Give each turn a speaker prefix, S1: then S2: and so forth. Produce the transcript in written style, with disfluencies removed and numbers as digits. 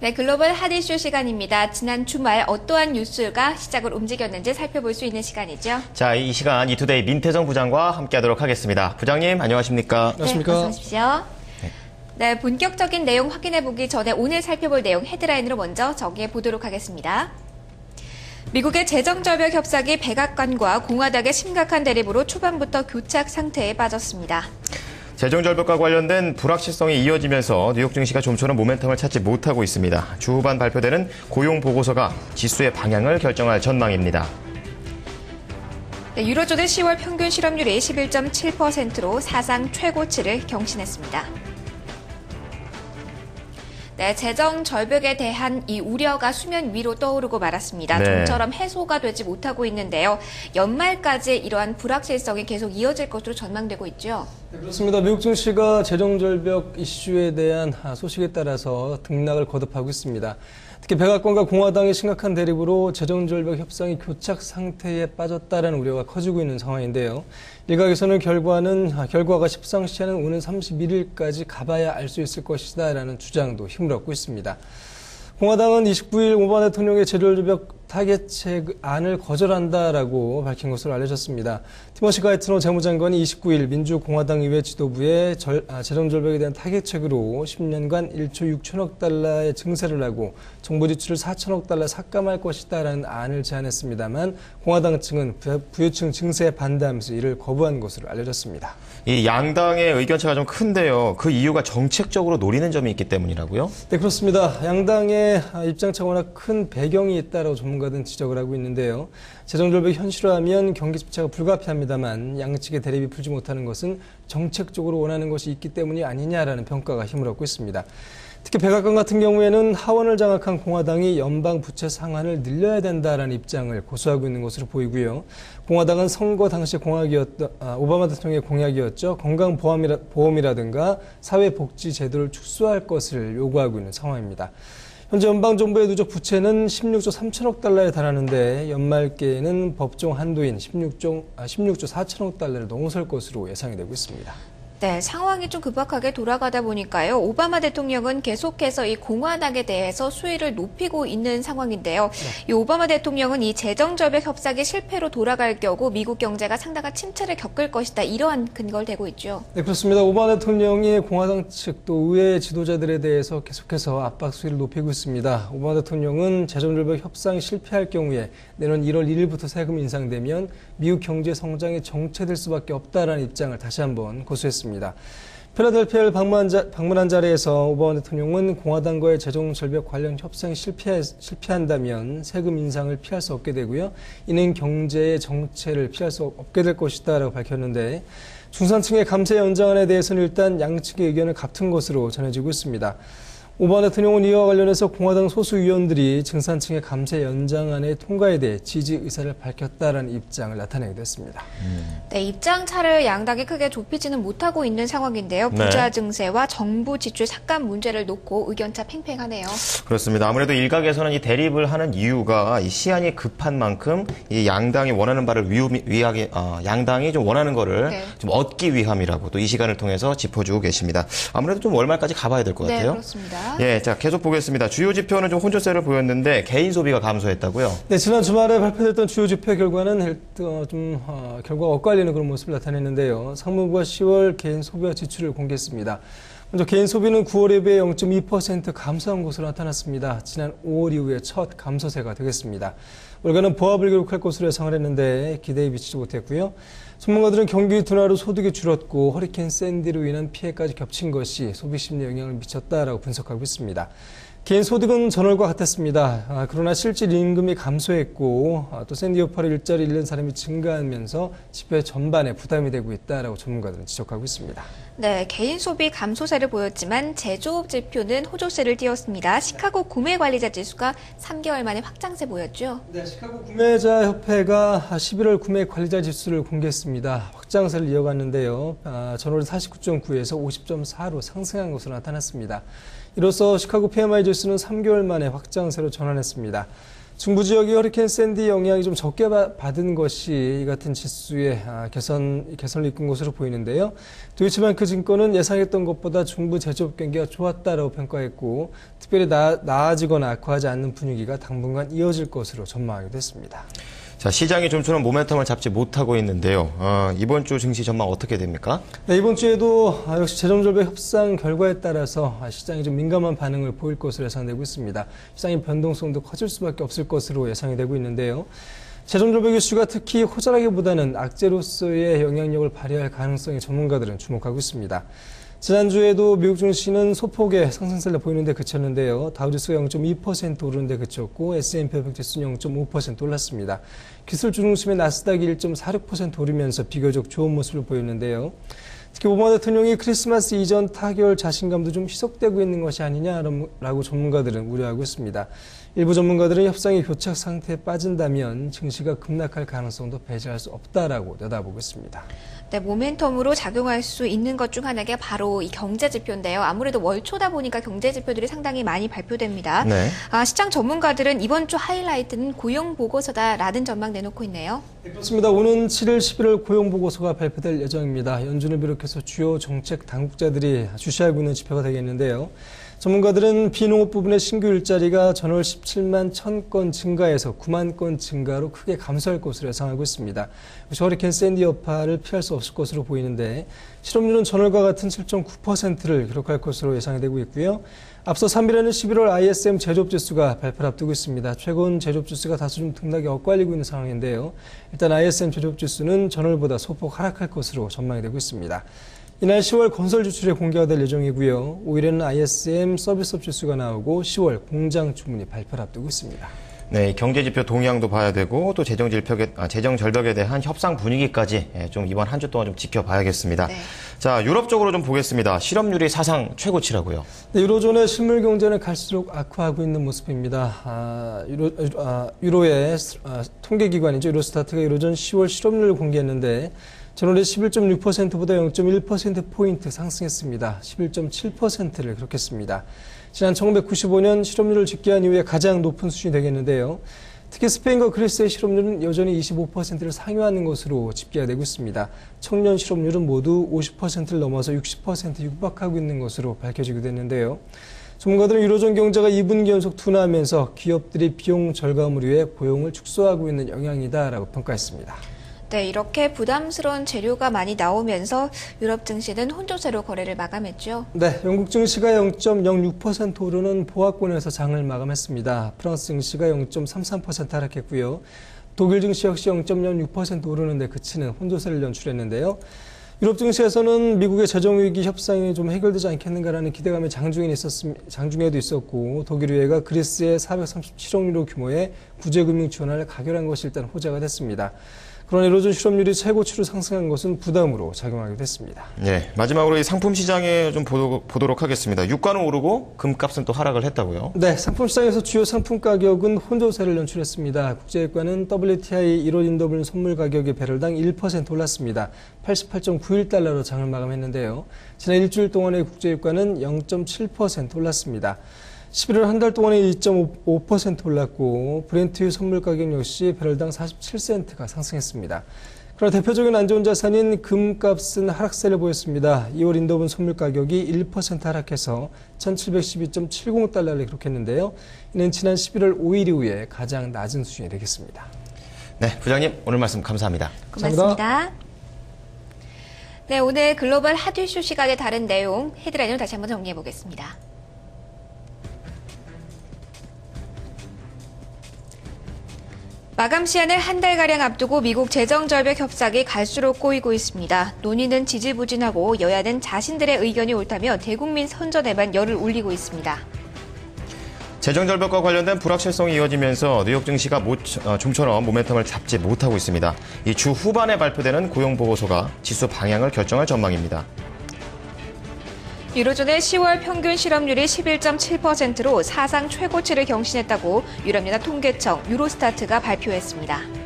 S1: 네, 글로벌 핫 이슈 시간입니다. 지난 주말 어떠한 뉴스가 시작을 움직였는지 살펴볼 수 있는 시간이죠.
S2: 자, 이 시간 이투데이 민태정 부장과 함께하도록 하겠습니다. 부장님, 안녕하십니까?
S1: 안녕하십니까? 네, 어서 오십시오. 네, 본격적인 내용 확인해보기 전에 오늘 살펴볼 내용 헤드라인으로 먼저 정리해 보도록 하겠습니다. 미국의 재정절벽 협상이 백악관과 공화당의 심각한 대립으로 초반부터 교착 상태에 빠졌습니다.
S2: 재정절벽과 관련된 불확실성이 이어지면서 뉴욕 증시가 좀처럼 모멘텀을 찾지 못하고 있습니다. 주 후반 발표되는 고용 보고서가 지수의 방향을 결정할 전망입니다.
S1: 네, 유로존의 10월 평균 실업률이 11.7%로 사상 최고치를 경신했습니다. 네, 재정 절벽에 대한 이 우려가 수면 위로 떠오르고 말았습니다.
S2: 네.
S1: 좀처럼 해소가 되지 못하고 있는데요. 연말까지 이러한 불확실성이 계속 이어질 것으로 전망되고 있죠.
S3: 네, 그렇습니다. 미국 증시가 재정 절벽 이슈에 대한 소식에 따라서 등락을 거듭하고 있습니다. 특히 백악관과 공화당의 심각한 대립으로 재정 절벽 협상이 교착 상태에 빠졌다는 우려가 커지고 있는 상황인데요. 일각에서는 결과가 십상시 않은 오는 31일까지 가봐야 알 수 있을 것이다라는 주장도 힘을 얻고 있습니다. 공화당은 29일 오바마 대통령의 재정절벽 타겟책 안을 거절한다라고 밝힌 것으로 알려졌습니다. 티머시 가이트너 재무장관이 29일 민주공화당 의회 지도부에 재정절벽에 대한 타겟책으로 10년간 1조 6천억 달러의 증세를 하고 정부 지출을 4천억 달러 삭감할 것이다라는 안을 제안했습니다만 공화당 측은 부유층 증세에 반대하면서 이를 거부한 것으로 알려졌습니다.
S2: 이 양당의 의견차가 좀 큰데요. 그 이유가 정책적으로 노리는 점이 있기 때문이라고요?
S3: 네, 그렇습니다. 양당의 입장차가 워낙 큰 배경이 있다고 전문가들은 지적을 하고 있는데요. 재정절벽이 현실화하면 경기 침체가 불가피합니다만 양측의 대립이 풀지 못하는 것은 정책적으로 원하는 것이 있기 때문이 아니냐라는 평가가 힘을 얻고 있습니다. 특히 백악관 같은 경우에는 하원을 장악한 공화당이 연방 부채 상한을 늘려야 된다라는 입장을 고수하고 있는 것으로 보이고요. 공화당은 선거 당시 오바마 대통령의 공약이었죠. 건강보험이라든가 사회복지 제도를 축소할 것을 요구하고 있는 상황입니다. 현재 연방정부의 누적 부채는 16조 3천억 달러에 달하는데 연말께에는 법정 한도인 16조 4천억 달러를 넘어설 것으로 예상이 되고 있습니다.
S1: 네, 상황이 좀 급박하게 돌아가다 보니까요. 오바마 대통령은 계속해서 이 공화당에 대해서 수위를 높이고 있는 상황인데요. 이 오바마 대통령은 이 재정절벽 협상이 실패로 돌아갈 경우 미국 경제가 상당한 침체를 겪을 것이다. 이러한 근거를 대고 있죠.
S3: 네, 그렇습니다. 오바마 대통령이 공화당 측 또 의회 지도자들에 대해서 계속해서 압박 수위를 높이고 있습니다. 오바마 대통령은 재정절벽 협상이 실패할 경우에 내년 1월 1일부터 세금 인상되면 미국 경제 성장이 정체될 수밖에 없다라는 입장을 다시 한번 고수했습니다. 필라델피아를 방문한 자리에서 오바마 대통령은 공화당과의 재정절벽 관련 협상이 실패한다면 세금 인상을 피할 수 없게 되고요. 이는 경제의 정체를 피할 수 없게 될 것이다라고 밝혔는데 중산층의 감세 연장안에 대해서는 일단 양측의 의견을 같은 것으로 전해지고 있습니다. 오바마 대통령은 이와 관련해서 공화당 소수 의원들이 중산층의 감세 연장안의 통과에 대해 지지 의사를 밝혔다라는 입장을 나타내게 됐습니다.
S1: 네, 입장 차를 양당이 크게 좁히지는 못하고 있는 상황인데요. 부자 증세와 정부 지출 삭감 문제를 놓고 의견차 팽팽하네요.
S2: 그렇습니다. 아무래도 일각에서는 이 대립을 하는 이유가 이 시한이 급한 만큼 이 양당이 원하는 바를 양당이 좀 원하는 거를 좀 얻기 위함이라고 또 이 시간을 통해서 짚어주고 계십니다. 아무래도 좀 월말까지 가봐야 될 것 같아요.
S1: 네, 그렇습니다.
S2: 예, 자, 계속 보겠습니다. 주요 지표는 좀 혼조세를 보였는데 개인 소비가 감소했다고요?
S3: 네, 지난 주말에 발표됐던 주요 지표 결과는 결과가 엇갈리는 그런 모습을 나타냈는데요. 상무부가 10월 개인 소비와 지출을 공개했습니다. 먼저 개인 소비는 9월에 비해 0.2% 감소한 것으로 나타났습니다. 지난 5월 이후에 첫 감소세가 되겠습니다. 월가는 보합을 기록할 것으로 예상을 했는데 기대에 미치지 못했고요. 전문가들은 경기 둔화로 소득이 줄었고 허리케인 샌디로 인한 피해까지 겹친 것이 소비 심리에 영향을 미쳤다라고 분석하고 있습니다. 개인 소득은 전월과 같았습니다. 그러나 실질 임금이 감소했고 또 샌디 여파로 일자리 잃는 사람이 증가하면서 지표 전반에 부담이 되고 있다라고 전문가들은 지적하고 있습니다.
S1: 네, 개인 소비 감소세를 보였지만 제조업 지표는 호조세를 띄웠습니다. 시카고 구매관리자 지수가 3개월 만에 확장세 보였죠.
S3: 네, 시카고 구매자 협회가 11월 구매 관리자 지수를 공개했습니다. 확장세를 이어갔는데요. 전월은 49.9에서 50.4로 상승한 것으로 나타났습니다. 이로써 시카고 PMI 지수는 3개월 만에 확장세로 전환했습니다. 중부 지역이 허리케인 샌디 영향이 좀 적게 받은 것이 이 같은 지수의 개선을 이끈 것으로 보이는데요. 도이치뱅크 증권은 예상했던 것보다 중부 제조업 경기가 좋았다라고 평가했고 특별히 나아지거나 악화하지 않는 분위기가 당분간 이어질 것으로 전망하기도 했습니다.
S2: 자, 시장이 좀처럼 모멘텀을 잡지 못하고 있는데요. 이번 주 증시 전망 어떻게 됩니까?
S3: 네, 이번 주에도 역시 재정절벽 협상 결과에 따라서 시장이 좀 민감한 반응을 보일 것으로 예상되고 있습니다. 시장의 변동성도 커질 수밖에 없을 것으로 예상이 되고 있는데요. 재정절벽 이슈가 특히 호전하기보다는 악재로서의 영향력을 발휘할 가능성에 전문가들은 주목하고 있습니다. 지난주에도 미국 증시는 소폭의 상승세를 보이는데 그쳤는데요. 다우지수가 0.2% 오르는 데 그쳤고 S&P 500 지수는 0.5% 올랐습니다. 기술 중심의 나스닥이 1.46% 오르면서 비교적 좋은 모습을 보였는데요. 특히 오바마 대통령이 크리스마스 이전 타결 자신감도 좀 희석되고 있는 것이 아니냐라고 전문가들은 우려하고 있습니다. 일부 전문가들은 협상이 교착 상태에 빠진다면 증시가 급락할 가능성도 배제할 수 없다라고 내다보고 있습니다.
S1: 네, 모멘텀으로 작용할 수 있는 것 중 하나가 바로 이 경제 지표인데요. 아무래도 월초다 보니까 경제 지표들이 상당히 많이 발표됩니다.
S2: 네.
S1: 시장 전문가들은 이번 주 하이라이트는 고용 보고서다라는 전망 내놓고 있네요.
S3: 그렇습니다. 오는 7일, 11일 고용 보고서가 발표될 예정입니다. 연준을 비롯해서 주요 정책 당국자들이 주시하고 있는 지표가 되겠는데요. 전문가들은 비농업 부분의 신규 일자리가 전월 17만 1000건 증가해서 9만 건 증가로 크게 감소할 것으로 예상하고 있습니다. 허리케인 샌디 여파를 피할 수 없을 것으로 보이는데 실업률은 전월과 같은 7.9%를 기록할 것으로 예상이 되고 있고요. 앞서 3일에는 11월 ISM 제조업지수가 발표를 앞두고 있습니다. 최근 제조업지수가 다소 좀 등락이 엇갈리고 있는 상황인데요. 일단 ISM 제조업지수는 전월보다 소폭 하락할 것으로 전망이 되고 있습니다. 이날 10월 건설 지출이 공개가 될 예정이고요. 5일에는 ISM 서비스업 지수가 나오고 10월 공장 주문이 발표를 앞두고 있습니다.
S2: 네, 경제지표 동향도 봐야 되고 또 재정절벽에 대한 협상 분위기까지 좀 이번 한 주 동안 좀 지켜봐야겠습니다.
S1: 네.
S2: 자, 유럽 쪽으로 좀 보겠습니다. 실업률이 사상 최고치라고요.
S3: 네, 유로존의 실물 경제는 갈수록 악화하고 있는 모습입니다. 유로의 통계기관이죠. 유로스타트가 유로존 10월 실업률을 공개했는데 전월에 11.6%보다 0.1%포인트 상승했습니다. 11.7%를 기록했습니다. 지난 1995년 실업률을 집계한 이후에 가장 높은 수준이 되겠는데요. 특히 스페인과 그리스의 실업률은 여전히 25%를 상회하는 것으로 집계가 되고 있습니다. 청년 실업률은 모두 50%를 넘어서 60% 육박하고 있는 것으로 밝혀지기도 했는데요. 전문가들은 유로존 경제가 2분기 연속 둔화하면서 기업들이 비용 절감을 위해 고용을 축소하고 있는 영향이다라고 평가했습니다.
S1: 네, 이렇게 부담스러운 재료가 많이 나오면서 유럽 증시는 혼조세로 거래를 마감했죠.
S3: 네, 영국 증시가 0.06% 오르는 보합권에서 장을 마감했습니다. 프랑스 증시가 0.33% 하락했고요. 독일 증시 역시 0.06% 오르는 데 그치는 혼조세를 연출했는데요. 유럽 증시에서는 미국의 재정위기 협상이 좀 해결되지 않겠는가라는 기대감이 장중에도 있었고 독일의회가 그리스의 437억 유로 규모의 구제금융 지원을 가결한 것이 일단 호재가 됐습니다. 그러나 유로존 실업률이 최고치로 상승한 것은 부담으로 작용하게 됐습니다.
S2: 네, 마지막으로 이 상품 시장에 좀 보도록 하겠습니다. 유가는 오르고 금값은 또 하락을 했다고요?
S3: 네, 상품 시장에서 주요 상품 가격은 혼조세를 연출했습니다. 국제유가는 WTI 1월 인더블 선물 가격이 배럴당 1% 올랐습니다. 88.91달러로 장을 마감했는데요. 지난 일주일 동안의 국제유가는 0.7% 올랐습니다. 11월 한 달 동안에 2.5% 올랐고 브렌트유 선물 가격 역시 배럴당 47센트가 상승했습니다. 그러나 대표적인 안 좋은 자산인 금값은 하락세를 보였습니다. 2월 인더분 선물 가격이 1% 하락해서 1712.70달러를 기록했는데요. 이는 지난 11월 5일 이후에 가장 낮은 수준이 되겠습니다.
S2: 네, 부장님 오늘 말씀 감사합니다.
S1: 고맙습니다. 네, 오늘 글로벌 핫 이슈 시각의 다른 내용 헤드라인으로 다시 한번 정리해 보겠습니다. 마감 시한을 한 달가량 앞두고 미국 재정절벽 협상이 갈수록 꼬이고 있습니다. 논의는 지지부진하고 여야는 자신들의 의견이 옳다며 대국민 선전에만 열을 올리고 있습니다.
S2: 재정절벽과 관련된 불확실성이 이어지면서 뉴욕 증시가 좀처럼 모멘텀을 잡지 못하고 있습니다. 이 주 후반에 발표되는 고용보고서가 지수 방향을 결정할 전망입니다.
S1: 유로존의 10월 평균 실업률이 11.7%로 사상 최고치를 경신했다고 유럽연합 통계청 유로스타트가 발표했습니다.